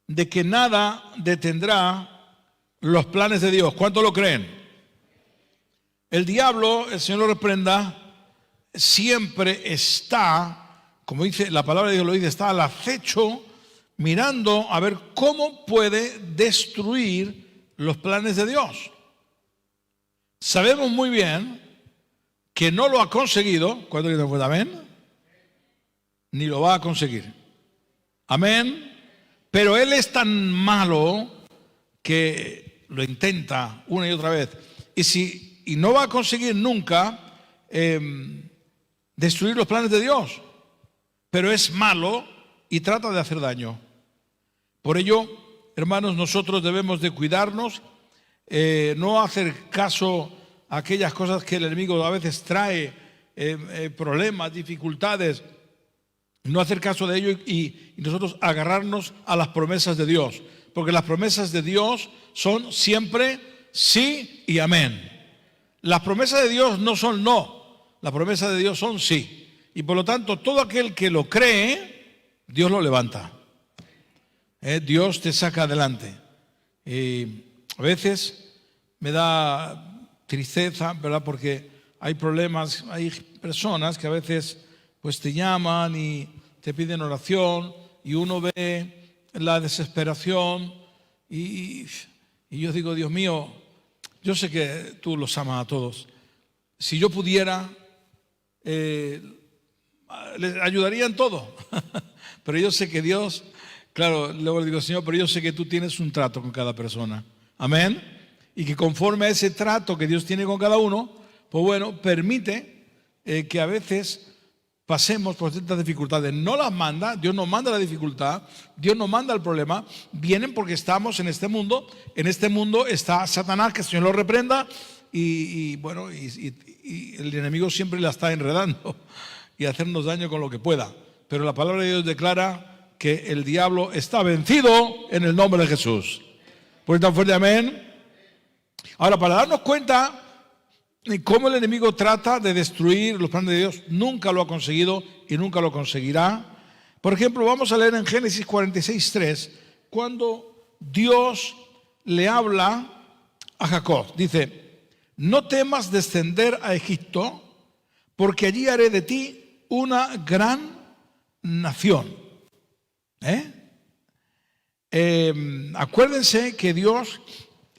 de que nada detendrá los planes de Dios. ¿Cuántos lo creen? El diablo, el Señor lo reprenda, siempre está, como dice la palabra de Dios, lo dice, está al acecho, mirando a ver cómo puede destruir los planes de Dios. Sabemos muy bien que no lo ha conseguido. ¿Cuánto dicen pues amén? Ni lo va a conseguir. Amén. Pero él es tan malo que lo intenta una y otra vez. Y no va a conseguir nunca destruir los planes de Dios. Pero es malo y trata de hacer daño. Por ello, hermanos, nosotros debemos de cuidarnos, no hacer caso a aquellas cosas que el enemigo a veces trae, problemas, dificultades, no hacer caso de ello y nosotros agarrarnos a las promesas de Dios, porque las promesas de Dios son siempre sí y amén. Las promesas de Dios no son no, las promesas de Dios son sí, y por lo tanto todo aquel que lo cree, Dios lo levanta. Dios te saca adelante. A veces me da tristeza, ¿verdad? Porque hay problemas, hay personas que a veces pues te llaman y te piden oración y uno ve la desesperación y yo digo, Dios mío, yo sé que tú los amas a todos. Si yo pudiera, les ayudaría en todo. Pero yo sé que Dios, claro, luego le digo, Señor, pero yo sé que tú tienes un trato con cada persona. Amén. Y que conforme a ese trato que Dios tiene con cada uno, pues bueno, permite que a veces pasemos por ciertas dificultades. No las manda, Dios nos manda la dificultad, Dios nos manda el problema. Vienen porque estamos en este mundo. En este mundo está Satanás, que el Señor lo reprenda. Y el enemigo siempre la está enredando y hacernos daño con lo que pueda. Pero la palabra de Dios declara que el diablo está vencido en el nombre de Jesús. Pues tan fuerte, amén. Ahora, para darnos cuenta de cómo el enemigo trata de destruir los planes de Dios, nunca lo ha conseguido y nunca lo conseguirá. Por ejemplo, vamos a leer en Génesis 46:3, cuando Dios le habla a Jacob. Dice, no temas descender a Egipto, porque allí haré de ti una gran nación. Acuérdense que Dios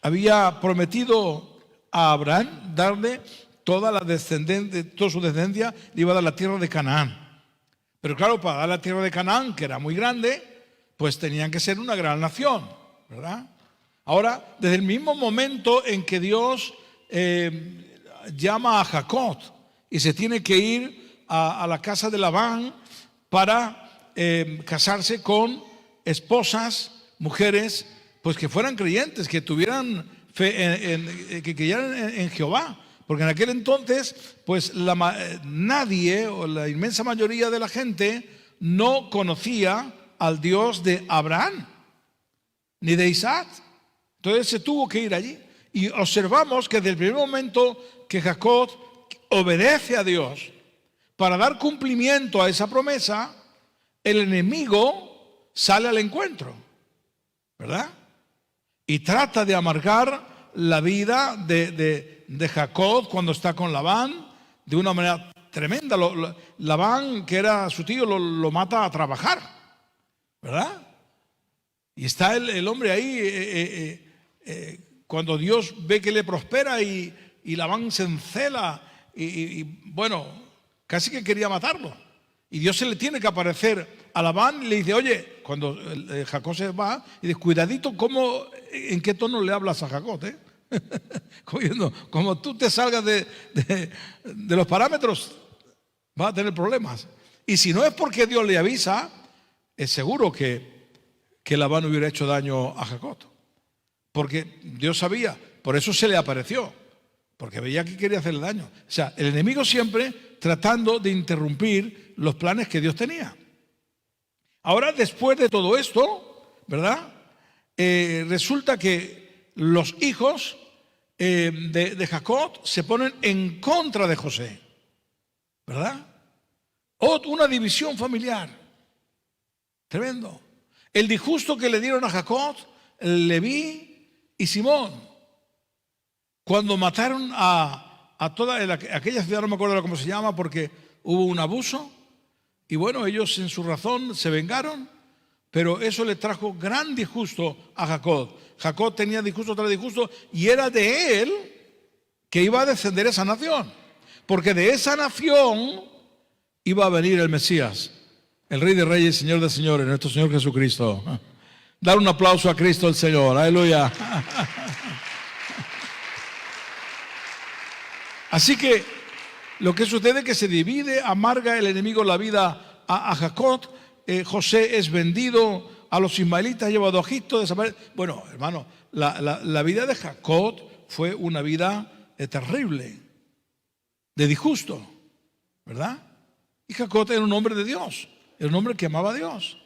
había prometido a Abraham darle toda su descendencia, le iba a dar la tierra de Canaán. Pero claro, para dar la tierra de Canaán, que era muy grande, pues tenían que ser una gran nación, ¿verdad? Ahora, desde el mismo momento en que Dios llama a Jacob y se tiene que ir a la casa de Labán para casarse con esposas, mujeres, pues que fueran creyentes, que tuvieran fe, que creyeran en Jehová, porque en aquel entonces pues nadie o la inmensa mayoría de la gente no conocía al Dios de Abraham ni de Isaac. Entonces se tuvo que ir allí y observamos que desde el primer momento que Jacob obedece a Dios para dar cumplimiento a esa promesa, el enemigo sale al encuentro, ¿verdad? Y trata de amargar la vida de Jacob cuando está con Labán de una manera tremenda. Labán, que era su tío, lo mata a trabajar, ¿verdad? Y está el hombre ahí, cuando Dios ve que le prospera y Labán se encela y bueno, casi que quería matarlo. Y Dios se le tiene que aparecer a Labán y le dice, oye, cuando Jacob se va, y dice, cuidadito en qué tono le hablas a Jacob, como tú te salgas de los parámetros, vas a tener problemas. Y si no es porque Dios le avisa, es seguro que Labán hubiera hecho daño a Jacob. Porque Dios sabía, por eso se le apareció, porque veía que quería hacerle daño. O sea, el enemigo siempre tratando de interrumpir los planes que Dios tenía. Ahora, después de todo esto, ¿verdad? Resulta que los hijos de Jacob se ponen en contra de José, ¿verdad? Una división familiar, tremendo. El disgusto que le dieron a Jacob, Leví y Simón, cuando mataron a toda aquella ciudad, no me acuerdo cómo se llama, porque hubo un abuso, y bueno, ellos en su razón se vengaron, pero eso le trajo gran disgusto a Jacob. Jacob tenía disgusto tras disgusto, y era de él que iba a descender esa nación, porque de esa nación iba a venir el Mesías, el Rey de Reyes, Señor de Señores, nuestro Señor Jesucristo. Dar un aplauso a Cristo el Señor, aleluya. Así que lo que sucede es que se divide, amarga el enemigo la vida a Jacob. José es vendido a los ismaelitas, llevado a Egipto, desaparece. Bueno, hermano, la vida de Jacob fue una vida terrible, de disgusto, ¿verdad? Y Jacob era un hombre de Dios, era un hombre que amaba a Dios.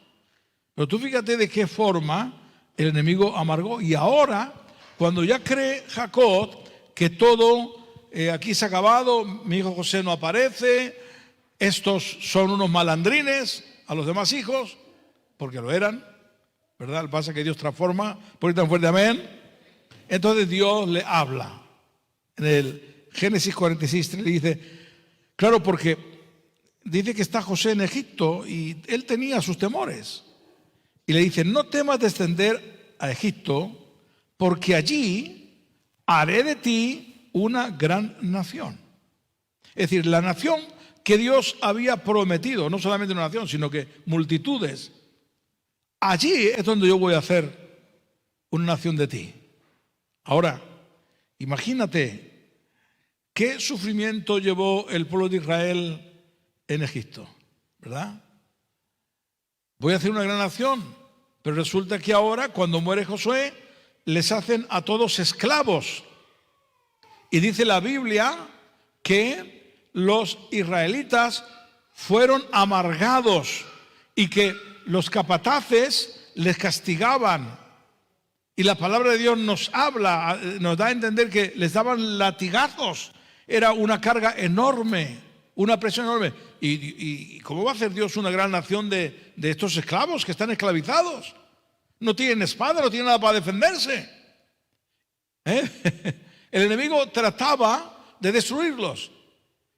Pero tú fíjate de qué forma el enemigo amargó. Y ahora, cuando ya cree Jacob que todo aquí se ha acabado, mi hijo José no aparece, estos son unos malandrines a los demás hijos, porque lo eran, ¿verdad? Lo que pasa es que Dios transforma, por ahí tan fuerte, amén. Entonces Dios le habla. En el Génesis 46 le dice, claro, porque dice que está José en Egipto y él tenía sus temores. Y le dice, no temas descender a Egipto, porque allí haré de ti una gran nación. Es decir, la nación que Dios había prometido, no solamente una nación, sino que multitudes. Allí es donde yo voy a hacer una nación de ti. Ahora, imagínate qué sufrimiento llevó el pueblo de Israel en Egipto, ¿verdad? Voy a hacer una gran nación, pero resulta que ahora, cuando muere Josué, les hacen a todos esclavos. Y dice la Biblia que los israelitas fueron amargados y que los capataces les castigaban. Y la palabra de Dios nos habla, nos da a entender que les daban latigazos. Era una carga enorme, una presión enorme. ¿Y cómo va a hacer Dios una gran nación de estos esclavos que están esclavizados? No tienen espada, no tienen nada para defenderse. El enemigo trataba de destruirlos.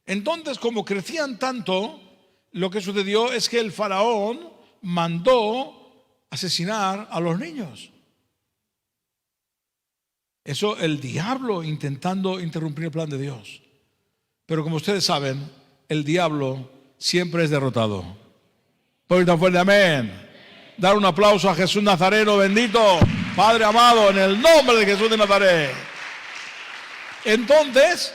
Entonces, como crecían tanto, lo que sucedió es que el faraón mandó asesinar a los niños. Eso el diablo intentando interrumpir el plan de Dios. Pero como ustedes saben, el diablo siempre es derrotado. Por tan fuerte, amén. Dar un aplauso a Jesús Nazareno, bendito, Padre amado, en el nombre de Jesús de Nazaret. Entonces,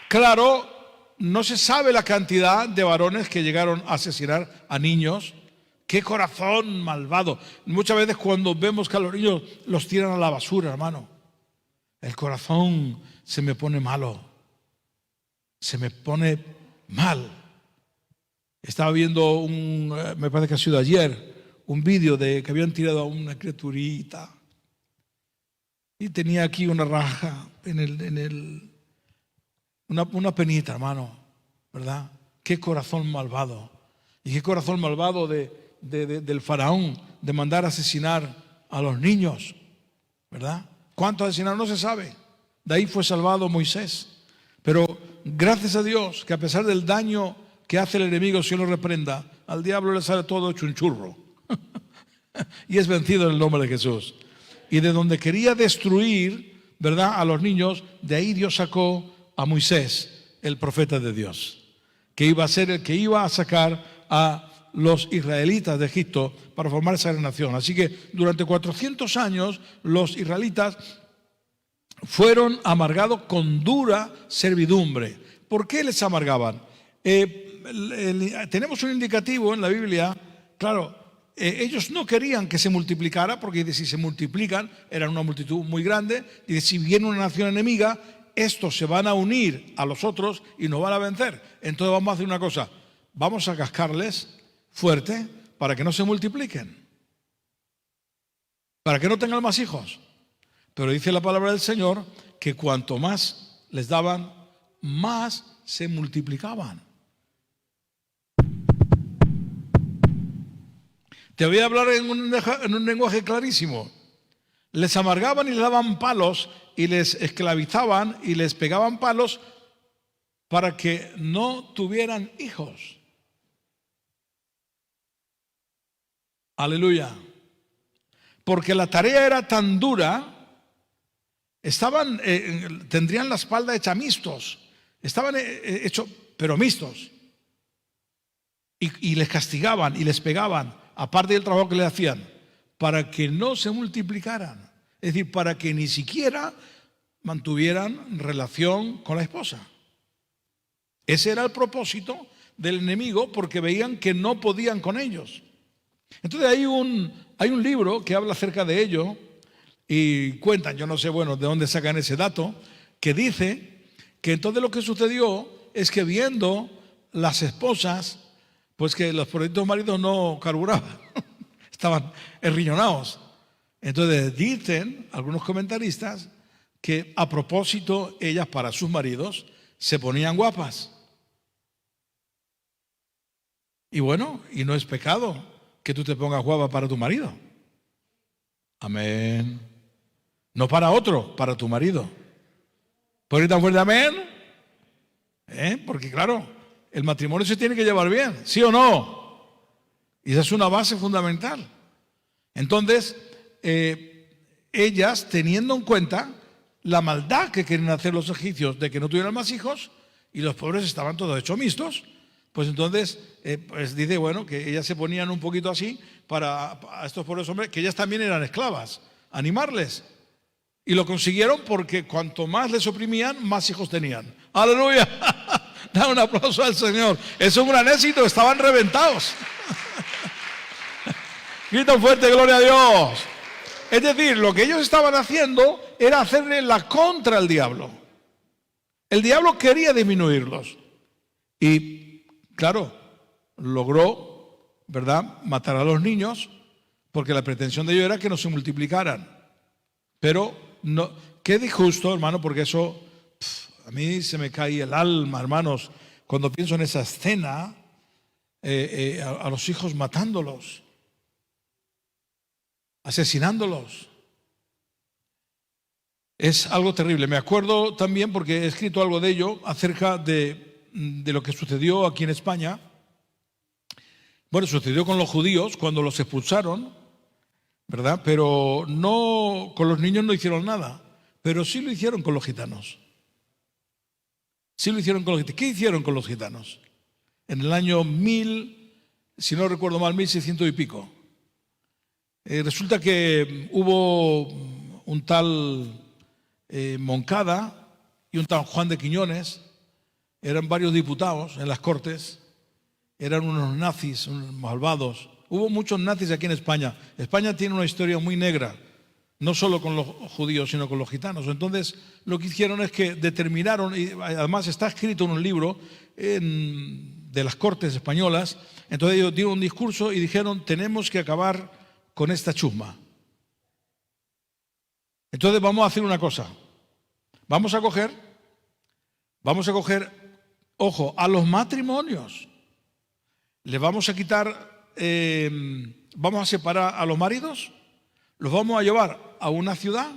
claro, no se sabe la cantidad de varones que llegaron a asesinar a niños. ¡Qué corazón malvado! Muchas veces cuando vemos que a los niños los tiran a la basura, hermano, el corazón se me pone malo. Se me pone mal. Estaba viendo me parece que ha sido ayer, un vídeo de que habían tirado a una criaturita y tenía aquí una raja una penita, hermano, ¿verdad? Qué corazón malvado. Y qué corazón malvado del faraón de mandar a asesinar a los niños, ¿verdad? ¿Cuántos asesinaron? No se sabe. De ahí fue salvado Moisés. Pero gracias a Dios que a pesar del daño que hace el enemigo, si lo reprenda, al diablo le sale todo hecho un churro. Y es vencido en el nombre de Jesús. Y de donde quería destruir, ¿verdad?, a los niños, de ahí Dios sacó a Moisés, el profeta de Dios, que iba a ser el que iba a sacar a los israelitas de Egipto para formar esa gran nación. Así que durante 400 años los israelitas fueron amargados con dura servidumbre. ¿Por qué les amargaban? Tenemos un indicativo en la Biblia, claro. Ellos no querían que se multiplicara, porque si se multiplican, eran una multitud muy grande, y si viene una nación enemiga, estos se van a unir a los otros y nos van a vencer. Entonces vamos a hacer una cosa, vamos a cascarles fuerte para que no se multipliquen, para que no tengan más hijos. Pero dice la palabra del Señor que cuanto más les daban, más se multiplicaban. Te voy a hablar en un lenguaje clarísimo. Les amargaban y les daban palos y les esclavizaban y les pegaban palos para que no tuvieran hijos. Aleluya. Porque la tarea era tan dura, tendrían la espalda hecha mixtos, estaban hechos, pero mixtos. Y les castigaban y les pegaban, aparte del trabajo que les hacían, para que no se multiplicaran. Es decir, para que ni siquiera mantuvieran relación con la esposa. Ese era el propósito del enemigo, porque veían que no podían con ellos. Entonces hay un libro que habla acerca de ello y cuentan, yo no sé, bueno, de dónde sacan ese dato, que dice que entonces lo que sucedió es que viendo las esposas, pues que los proyectos maridos no carburaban, estaban enriñonados. Entonces dicen algunos comentaristas que a propósito ellas para sus maridos se ponían guapas. Y bueno, y no es pecado que tú te pongas guapa para tu marido. Amén. No para otro, para tu marido. ¿Por qué tan fuerte amén? Porque claro, el matrimonio se tiene que llevar bien, ¿sí o no? Y esa es una base fundamental. Entonces, ellas, teniendo en cuenta la maldad que querían hacer los egipcios de que no tuvieran más hijos, y los pobres estaban todos hechos mixtos, pues entonces, pues dice, bueno, que ellas se ponían un poquito así a estos pobres hombres, que ellas también eran esclavas, animarles. Y lo consiguieron porque cuanto más les oprimían, más hijos tenían. ¡Aleluya! Da un aplauso al Señor. Es un gran éxito, estaban reventados. Grita fuerte, gloria a Dios. Es decir, lo que ellos estaban haciendo era hacerle la contra al diablo. El diablo quería disminuirlos. Y, claro, logró, ¿verdad?, matar a los niños, porque la pretensión de ellos era que no se multiplicaran. Pero, no, qué disgusto, hermano, porque eso, a mí se me cae el alma, hermanos, cuando pienso en esa escena, a los hijos matándolos, asesinándolos. Es algo terrible. Me acuerdo también, porque he escrito algo de ello, acerca de lo que sucedió aquí en España. Bueno, sucedió con los judíos cuando los expulsaron, ¿verdad? Pero no, con los niños no hicieron nada, pero sí lo hicieron con los gitanos. Sí lo hicieron con los gitanos. ¿Qué hicieron con los gitanos? En el año 1000, si no recuerdo mal, 1600 y pico. Resulta que hubo un tal Moncada y un tal Juan de Quiñones, eran varios diputados en las Cortes, eran unos nazis, unos malvados. Hubo muchos nazis aquí en España. España tiene una historia muy negra, no solo con los judíos, sino con los gitanos. Entonces, lo que hicieron es que determinaron, y además está escrito en un libro de las Cortes españolas, entonces ellos dieron un discurso y dijeron, tenemos que acabar con esta chusma. Entonces vamos a hacer una cosa. Vamos a coger, ojo, a los matrimonios. Les vamos a quitar, vamos a separar a los maridos, los vamos a llevar a una ciudad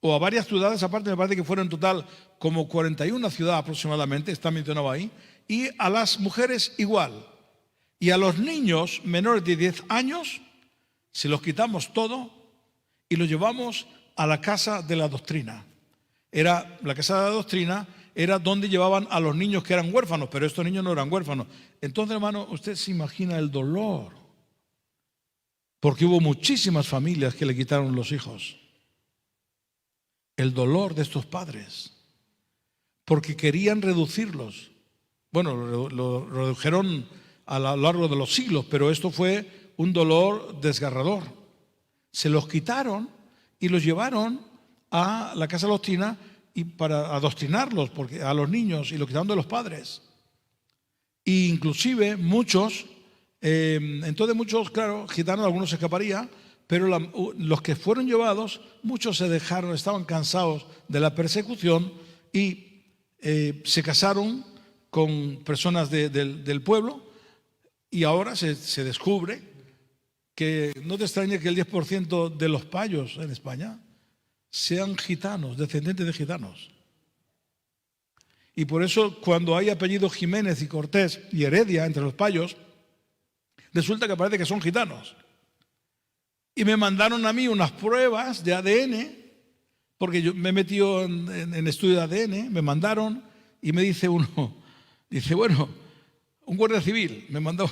o a varias ciudades, aparte me parece que fueron en total como 41 ciudades aproximadamente, está mencionado ahí, y a las mujeres igual. Y a los niños menores de 10 años se los quitamos todo y los llevamos a la casa de la doctrina. La casa de la doctrina era donde llevaban a los niños que eran huérfanos, pero estos niños no eran huérfanos. Entonces, hermano, usted se imagina el dolor, porque hubo muchísimas familias que le quitaron los hijos. El dolor de estos padres, porque querían reducirlos. Bueno, lo redujeron a lo largo de los siglos, pero esto fue un dolor desgarrador. Se los quitaron y los llevaron a la casa de la doctrina y para adoctrinarlos, porque a los niños, y los quitaron de los padres. E inclusive muchos, entonces muchos, claro, gitanos, algunos se escaparían, pero los que fueron llevados, muchos se dejaron, estaban cansados de la persecución y se casaron con personas del pueblo, y ahora se descubre que no te extrañe que el 10% de los payos en España sean gitanos, descendientes de gitanos. Y por eso cuando hay apellidos Jiménez y Cortés y Heredia entre los payos, resulta que parece que son gitanos. Y me mandaron a mí unas pruebas de ADN, porque yo me he metido en estudio de ADN, me mandaron y me dice uno, dice, bueno, un guardia civil me mandó.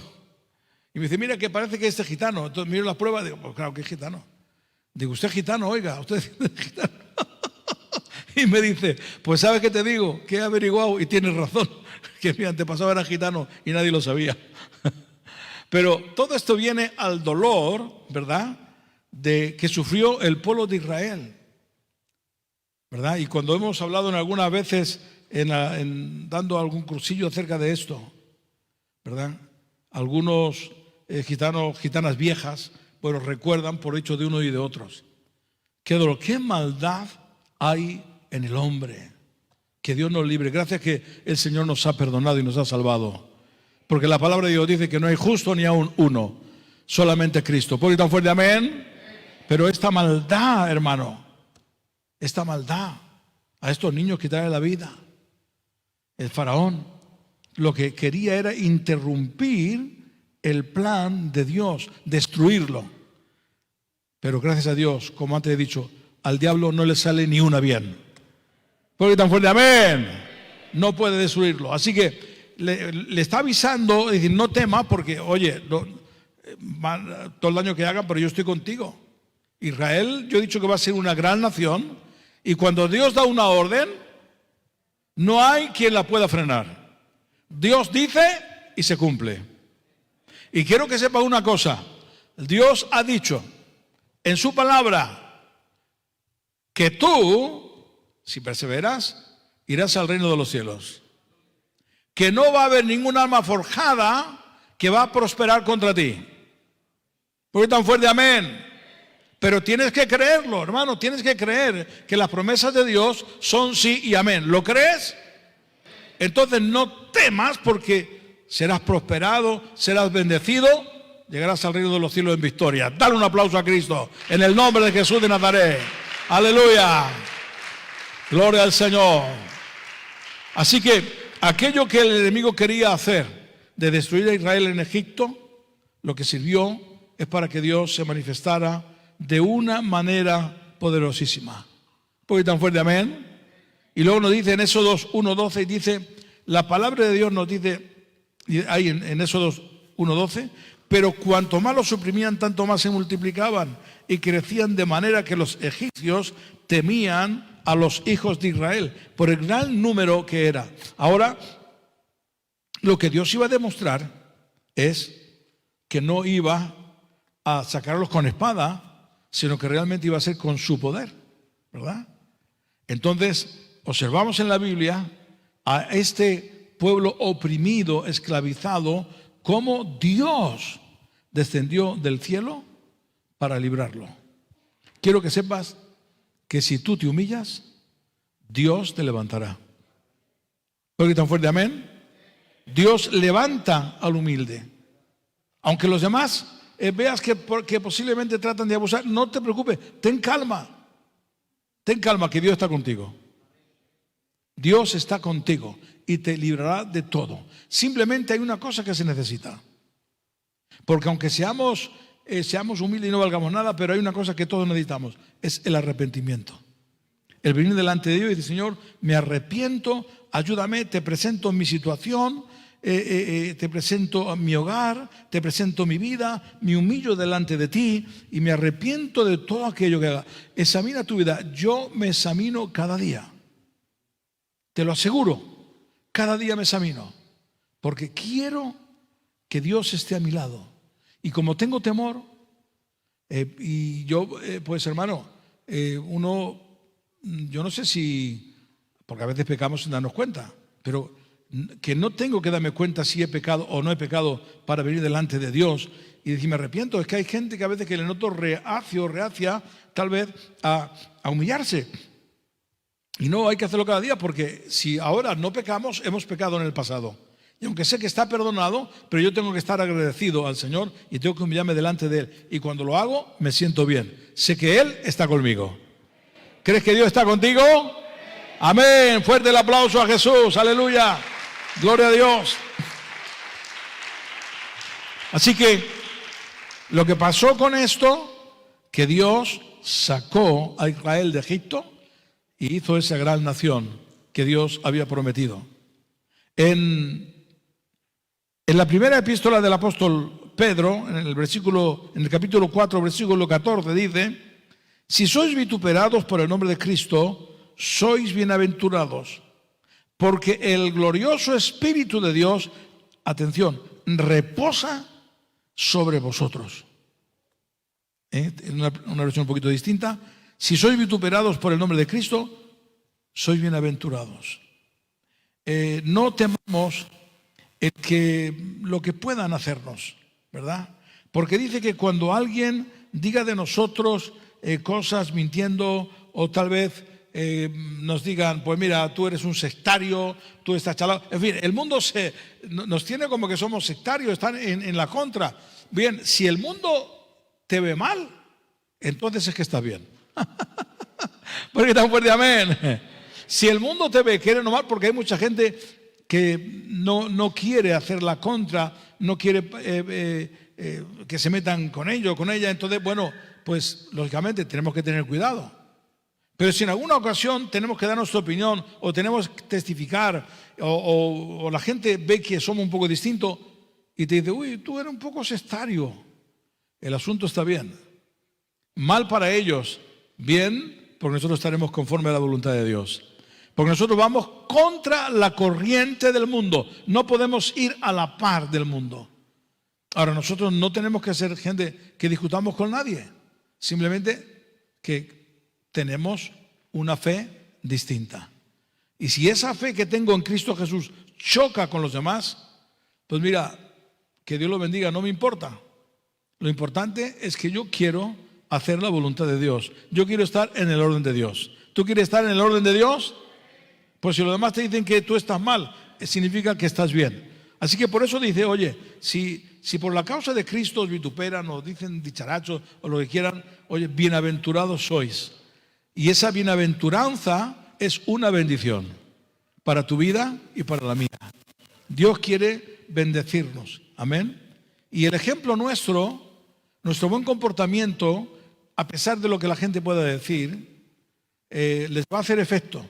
Y me dice, mira que parece que este es gitano. Entonces miro las pruebas, digo, pues claro que es gitano. Digo, usted es gitano, oiga, usted es gitano. Y me dice, pues ¿sabes qué te digo? Que he averiguado y tienes razón, que mi antepasado era gitano y nadie lo sabía. Pero todo esto viene al dolor, ¿verdad?, de que sufrió el pueblo de Israel, ¿verdad? Y cuando hemos hablado en algunas veces, dando algún cursillo acerca de esto, ¿verdad?, algunos gitanas viejas, bueno, recuerdan por hecho de uno y de otros. Qué dolor, qué maldad hay en el hombre. Que Dios nos libre. Gracias que el Señor nos ha perdonado y nos ha salvado. Porque la palabra de Dios dice que no hay justo ni aún uno, solamente Cristo. ¿Puedo ir tan fuerte? Amén. Pero esta maldad, hermano, esta maldad a estos niños quitarle la vida. El faraón lo que quería era interrumpir el plan de Dios, destruirlo. Pero gracias a Dios, como antes he dicho, al diablo no le sale ni una bien. ¿Puedo ir tan fuerte? Amén. No puede destruirlo. Así que le está avisando, es decir, no temas porque, oye, todo el daño que hagan, pero yo estoy contigo. Israel, yo he dicho que va a ser una gran nación, y cuando Dios da una orden, no hay quien la pueda frenar. Dios dice y se cumple. Y quiero que sepa una cosa, Dios ha dicho en su palabra que tú, si perseveras, irás al reino de los cielos. Que no va a haber ningún arma forjada que va a prosperar contra ti. ¿Por qué tan fuerte? Amén. Pero tienes que creerlo, hermano, tienes que creer que las promesas de Dios son sí y amén. ¿Lo crees? Entonces no temas porque serás prosperado, serás bendecido, llegarás al reino de los cielos en victoria. Dale un aplauso a Cristo en el nombre de Jesús de Nazaret. Aleluya. Gloria al Señor. Así que aquello que el enemigo quería hacer de destruir a Israel en Egipto, lo que sirvió es para que Dios se manifestara de una manera poderosísima. ¿Puede ir tan fuerte? Amén. Y luego nos dice en Éxodos 1:12, y dice, la palabra de Dios nos dice, ahí en Éxodos 1:12, pero cuanto más los suprimían, tanto más se multiplicaban y crecían, de manera que los egipcios temían a los hijos de Israel por el gran número que era. Ahora, lo que Dios iba a demostrar es que no iba a sacarlos con espada, sino que realmente iba a ser con su poder, ¿verdad? Entonces, observamos en la Biblia a este pueblo oprimido, esclavizado, cómo Dios descendió del cielo para librarlo. Quiero que sepas que si tú te humillas, Dios te levantará. ¿Por qué tan fuerte? Amén. Dios levanta al humilde. Aunque los demás veas que posiblemente tratan de abusar, no te preocupes, ten calma. Ten calma, que Dios está contigo. Dios está contigo y te librará de todo. Simplemente hay una cosa que se necesita. Porque aunque seamos humildes y no valgamos nada, pero hay una cosa que todos necesitamos, es el arrepentimiento. El venir delante de Dios y decir, Señor, me arrepiento, ayúdame, te presento mi situación, te presento mi hogar, te presento mi vida, me humillo delante de ti y me arrepiento de todo aquello que haga. Examina tu vida. Yo me examino cada día. Te lo aseguro, cada día me examino, porque quiero que Dios esté a mi lado. Y como tengo temor, y yo, pues hermano, yo no sé si, porque a veces pecamos sin darnos cuenta, pero que no tengo que darme cuenta si he pecado o no he pecado para venir delante de Dios y decir me arrepiento. Es que hay gente que a veces que le noto reacia tal vez a humillarse. Y no hay que hacerlo cada día, porque si ahora no pecamos, hemos pecado en el pasado. Y aunque sé que está perdonado, pero yo tengo que estar agradecido al Señor y tengo que humillarme delante de Él. Y cuando lo hago, me siento bien. Sé que Él está conmigo. ¿Crees que Dios está contigo? Amén. Fuerte el aplauso a Jesús. Aleluya. Gloria a Dios. Así que lo que pasó con esto, que Dios sacó a Israel de Egipto y hizo esa gran nación que Dios había prometido. En la primera epístola del apóstol Pedro, en el capítulo 4, versículo 14, dice: si sois vituperados por el nombre de Cristo, sois bienaventurados, porque el glorioso Espíritu de Dios, atención, reposa sobre vosotros. En una versión un poquito distinta: si sois vituperados por el nombre de Cristo, sois bienaventurados. No temamos lo que puedan hacernos, ¿verdad? Porque dice que cuando alguien diga de nosotros cosas mintiendo, o tal vez nos digan, pues mira, tú eres un sectario, tú estás chalado. En fin, el mundo nos tiene como que somos sectarios, están en la contra. Bien, si el mundo te ve mal, entonces es que está bien. Porque tan fuerte, amén. Si el mundo te ve que eres normal, porque hay mucha gente que no quiere hacer la contra, no quiere que se metan con ellos, con ella, entonces, bueno, pues lógicamente tenemos que tener cuidado. Pero si en alguna ocasión tenemos que dar nuestra opinión, o tenemos que testificar, o la gente ve que somos un poco distintos y te dice, uy, tú eres un poco sectario, el asunto está bien. Mal para ellos, bien, porque nosotros estaremos conforme a la voluntad de Dios. Porque nosotros vamos contra la corriente del mundo. No podemos ir a la par del mundo. Ahora, nosotros no tenemos que ser gente que discutamos con nadie. Simplemente que tenemos una fe distinta. Y si esa fe que tengo en Cristo Jesús choca con los demás, pues mira, que Dios lo bendiga, no me importa. Lo importante es que yo quiero hacer la voluntad de Dios. Yo quiero estar en el orden de Dios. ¿Tú quieres estar en el orden de Dios? Pues si los demás te dicen que tú estás mal, significa que estás bien. Así que por eso dice, oye, si por la causa de Cristo os vituperan o dicen dicharachos o lo que quieran, oye, bienaventurados sois. Y esa bienaventuranza es una bendición para tu vida y para la mía. Dios quiere bendecirnos. Amén. Y el ejemplo nuestro buen comportamiento, a pesar de lo que la gente pueda decir, les va a hacer efecto.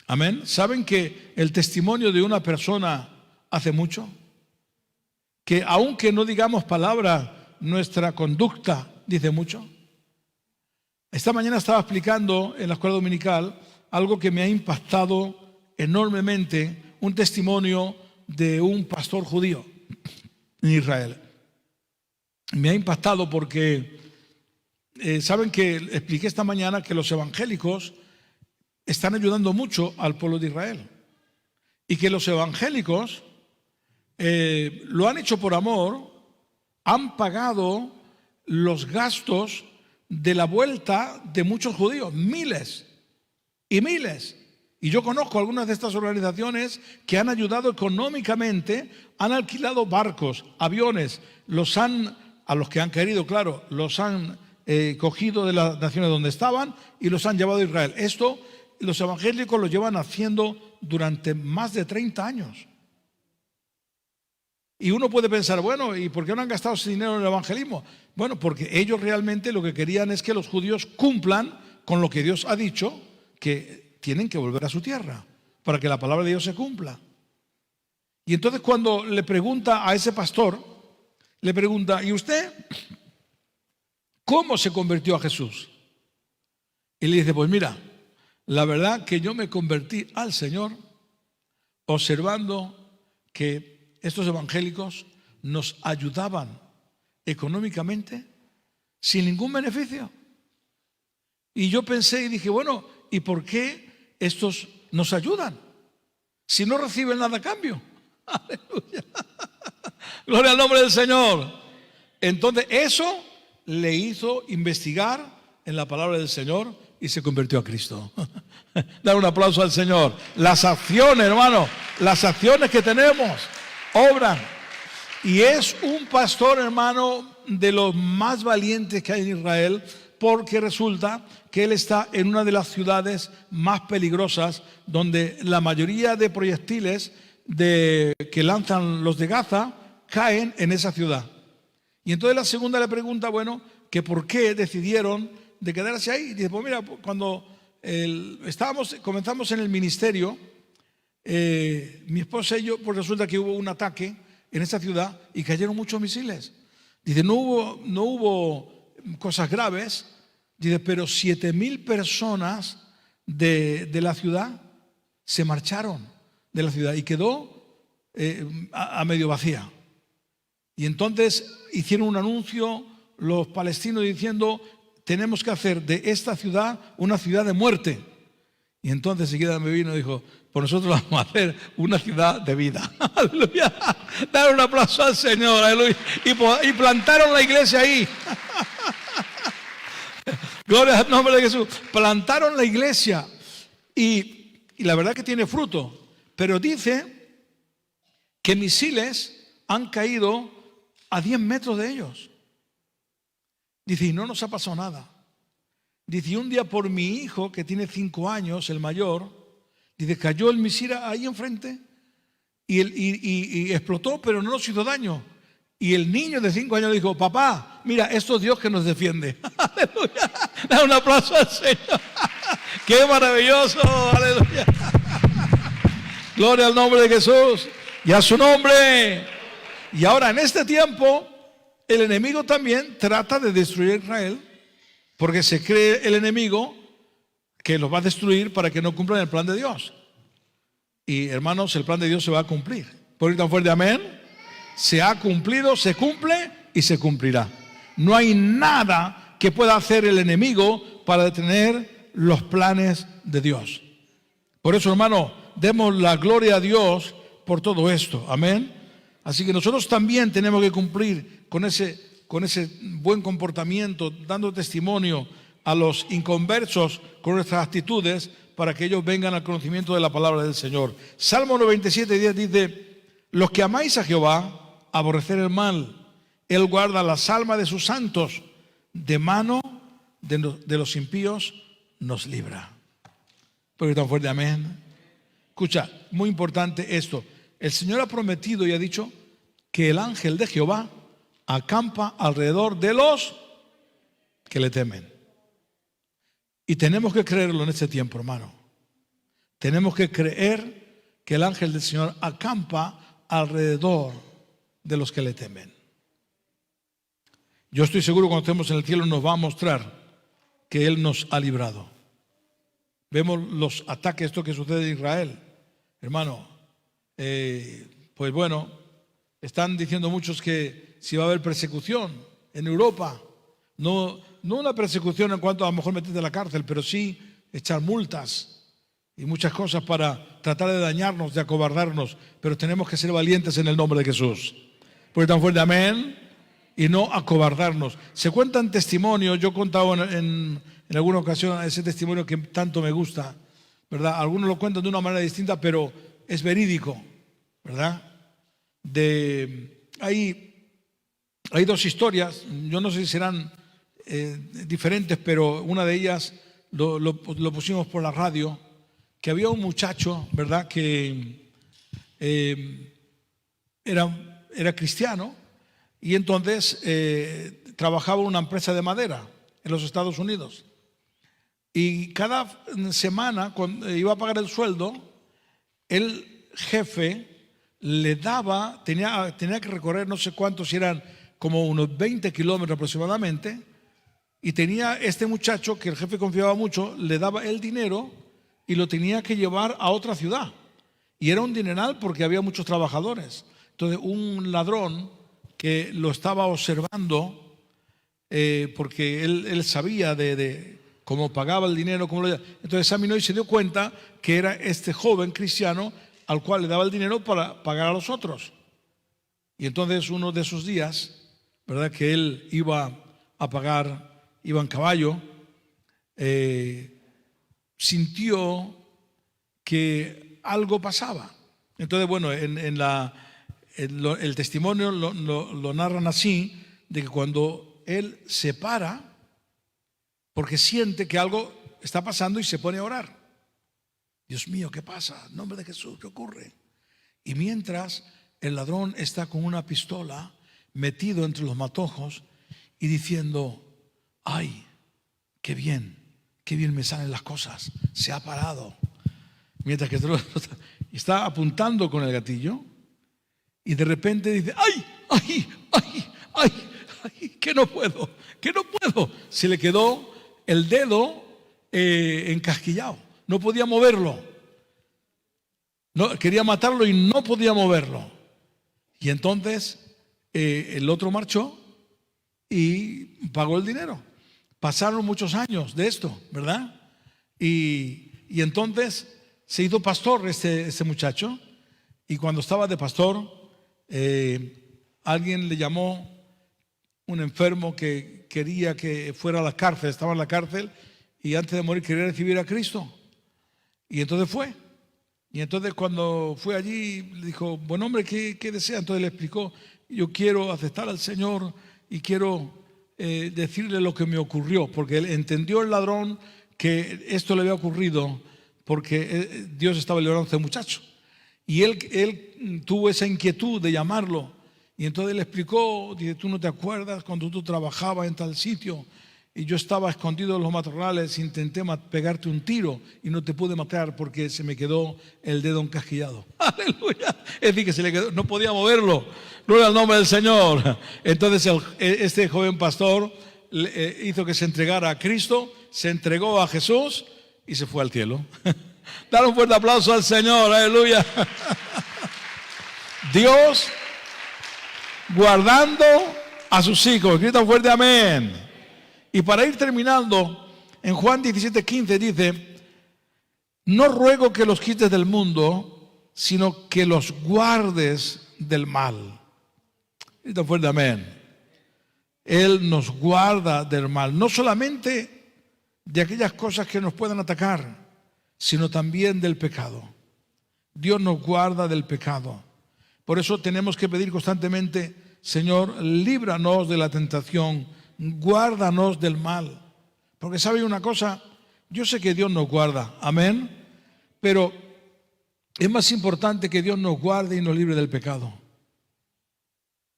Amén. ¿Saben que el testimonio de una persona hace mucho? Que aunque no digamos palabra, nuestra conducta dice mucho. Esta mañana estaba explicando en la escuela dominical algo que me ha impactado enormemente, un testimonio de un pastor judío en Israel. Me ha impactado porque saben que expliqué esta mañana que los evangélicos están ayudando mucho al pueblo de Israel y que los evangélicos lo han hecho por amor, han pagado los gastos de la vuelta de muchos judíos, miles y miles. Y yo conozco algunas de estas organizaciones que han ayudado económicamente, han alquilado barcos, aviones, a los que han querido, claro, los han cogido de las naciones donde estaban y los han llevado a Israel. Esto los evangélicos lo llevan haciendo durante más de 30 años. Y uno puede pensar, bueno, ¿y por qué no han gastado ese dinero en el evangelismo? Bueno, porque ellos realmente lo que querían es que los judíos cumplan con lo que Dios ha dicho, que tienen que volver a su tierra, para que la palabra de Dios se cumpla. Y entonces cuando le pregunta a ese pastor, le pregunta, ¿y usted cómo se convirtió a Jesús? Y le dice, pues mira, la verdad que yo me convertí al Señor observando que estos evangélicos nos ayudaban económicamente sin ningún beneficio. Y yo pensé y dije, bueno, ¿y por qué estos nos ayudan si no reciben nada a cambio? Aleluya. Gloria al nombre del Señor. Entonces eso le hizo investigar en la palabra del Señor y se convirtió a Cristo. Dar un aplauso al Señor. Las acciones, hermano, las acciones que tenemos obran. Y es un pastor, hermano, de los más valientes que hay en Israel, porque resulta que él está en una de las ciudades más peligrosas, donde la mayoría de proyectiles que lanzan los de Gaza caen en esa ciudad. Y entonces la segunda le pregunta, bueno, que por qué decidieron de quedarse ahí. Y dice, pues mira, cuando comenzamos en el ministerio, mi esposa y yo, pues resulta que hubo un ataque en esa ciudad y cayeron muchos misiles. Dice, no hubo cosas graves. Dice, pero 7,000 personas de la ciudad se marcharon de la ciudad y quedó a medio vacía. Y entonces hicieron un anuncio los palestinos diciendo, tenemos que hacer de esta ciudad una ciudad de muerte. Y entonces enseguida me vino y dijo, pues nosotros vamos a hacer una ciudad de vida. Aleluya. Dar un aplauso al Señor. Aleluya. Y plantaron la iglesia ahí. Gloria al nombre de Jesús. Plantaron la iglesia y la verdad que tiene fruto. Pero dice que misiles han caído a 10 metros de ellos. Dice, y no nos ha pasado nada. Dice, y un día por mi hijo, que tiene 5 años, el mayor, dice, cayó el misil ahí enfrente y explotó, pero no nos hizo daño. Y el niño de 5 años dijo, papá, mira, esto es Dios que nos defiende. Aleluya. Da un aplauso al Señor. Qué maravilloso. Aleluya. Gloria al nombre de Jesús y a su nombre. Y ahora en este tiempo, el enemigo también trata de destruir a Israel, porque se cree el enemigo que los va a destruir para que no cumplan el plan de Dios. Y hermanos, el plan de Dios se va a cumplir. ¿Por ir tan fuerte amén? Se ha cumplido, se cumple y se cumplirá. No hay nada que pueda hacer el enemigo para detener los planes de Dios. Por eso, hermano, demos la gloria a Dios por todo esto. Amén. Así que nosotros también tenemos que cumplir con ese buen comportamiento, dando testimonio a los inconversos con nuestras actitudes para que ellos vengan al conocimiento de la palabra del Señor. Salmo 97:10 dice, los que amáis a Jehová, aborrecer el mal. Él guarda las almas de sus santos, de mano de los impíos nos libra. Porque tan fuerte, amén. Escucha, muy importante esto. El Señor ha prometido y ha dicho que el ángel de Jehová acampa alrededor de los que le temen. Y tenemos que creerlo en este tiempo, hermano. Tenemos que creer que el ángel del Señor acampa alrededor de los que le temen. Yo estoy seguro que cuando estemos en el cielo nos va a mostrar que Él nos ha librado. Vemos los ataques, esto que sucede en Israel. Hermano, pues bueno, están diciendo muchos que si va a haber persecución en Europa, no una persecución en cuanto a lo mejor meterte en la cárcel, pero sí echar multas y muchas cosas para tratar de dañarnos, de acobardarnos, pero tenemos que ser valientes en el nombre de Jesús. Porque tan fuerte, amén, y no acobardarnos. Se cuentan testimonios, yo he contado en alguna ocasión ese testimonio que tanto me gusta, ¿verdad? Algunos lo cuentan de una manera distinta, pero es verídico, ¿verdad? Hay 2 historias, yo no sé si serán diferentes, pero una de ellas lo pusimos por la radio, que había un muchacho, ¿verdad?, que era cristiano y entonces trabajaba en una empresa de madera en los Estados Unidos. Y cada semana, cuando iba a pagar el sueldo, el jefe le daba, tenía que recorrer no sé cuántos, si eran como unos 20 kilómetros aproximadamente, y tenía este muchacho que el jefe confiaba mucho, le daba el dinero y lo tenía que llevar a otra ciudad. Y era un dineral porque había muchos trabajadores. Entonces un ladrón que lo estaba observando, porque él sabía de cómo pagaba el dinero, entonces examinó y se dio cuenta que era este joven cristiano al cual le daba el dinero para pagar a los otros. Y entonces uno de esos días, ¿verdad?, que él iba a pagar, iba en caballo, sintió que algo pasaba. Entonces, bueno, el testimonio lo narran así, de que cuando él se para, porque siente que algo está pasando y se pone a orar. Dios mío, ¿qué pasa? En nombre de Jesús, ¿qué ocurre? Y mientras el ladrón está con una pistola metido entre los matojos y diciendo: ay, qué bien me salen las cosas, se ha parado. Mientras que está apuntando con el gatillo y de repente dice: ay, que no puedo. Se le quedó el dedo encasquillado, no podía moverlo. No, quería matarlo y no podía moverlo. Y entonces el otro marchó y pagó el dinero. Pasaron muchos años de esto, ¿verdad? Y entonces se hizo pastor este muchacho. Y cuando estaba de pastor, alguien le llamó, un enfermo que quería que fuera a la cárcel, estaba en la cárcel y antes de morir quería recibir a Cristo. Y entonces fue. Y entonces cuando fue allí le dijo: buen hombre, ¿qué desea? Entonces le explicó: yo quiero aceptar al Señor y quiero decirle lo que me ocurrió, porque él entendió, el ladrón, que esto le había ocurrido porque Dios estaba librando a este muchacho. Y él tuvo esa inquietud de llamarlo. Y entonces le explicó, dice: tú no te acuerdas cuando tú trabajabas en tal sitio y yo estaba escondido en los matorrales, intenté pegarte un tiro y no te pude matar porque se me quedó el dedo encasquillado. Aleluya. Es decir, que se le quedó, no podía moverlo. Gloria al nombre del Señor. Entonces este joven pastor hizo que se entregara a Cristo, se entregó a Jesús y se fue al cielo. Dale un fuerte aplauso al Señor. Aleluya. Dios guardando a sus hijos. Grita fuerte amén. Y para ir terminando, en Juan 17:15 dice: no ruego que los quites del mundo, sino que los guardes del mal. Grita fuerte amén. Él nos guarda del mal, no solamente de aquellas cosas que nos puedan atacar, sino también del pecado. Dios nos guarda del pecado. Por eso tenemos que pedir constantemente: Señor, líbranos de la tentación, guárdanos del mal. Porque ¿sabe una cosa? Yo sé que Dios nos guarda, amén, pero es más importante que Dios nos guarde y nos libre del pecado.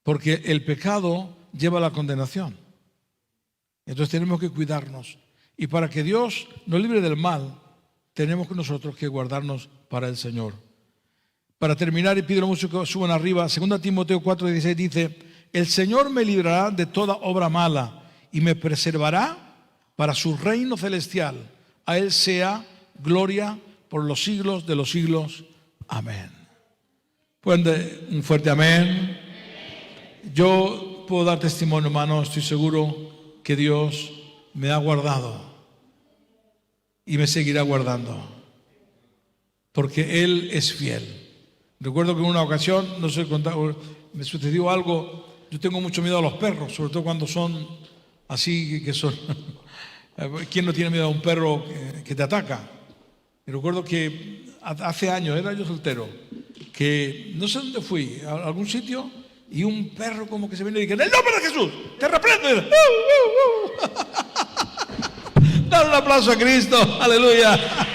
Porque el pecado lleva a la condenación. Entonces tenemos que cuidarnos. Y para que Dios nos libre del mal, tenemos que nosotros que guardarnos para el Señor. Para terminar, y pido a los músicos que suban arriba, 2 Timoteo 4:16 dice: el Señor me librará de toda obra mala y me preservará para su reino celestial. A Él sea gloria por los siglos de los siglos. Amén. Pueden dar un fuerte amén. Yo puedo dar testimonio, hermano. Estoy seguro que Dios me ha guardado y me seguirá guardando, porque Él es fiel. Recuerdo que en una ocasión, no sé, me sucedió algo. Yo tengo mucho miedo a los perros, sobre todo cuando son así, que son. ¿Quién no tiene miedo a un perro que te ataca? Y recuerdo que hace años, era yo soltero, que no sé dónde fui, a algún sitio, y un perro como que se viene y dice: en el nombre de Jesús, te reprendo. Dale un aplauso a Cristo, aleluya.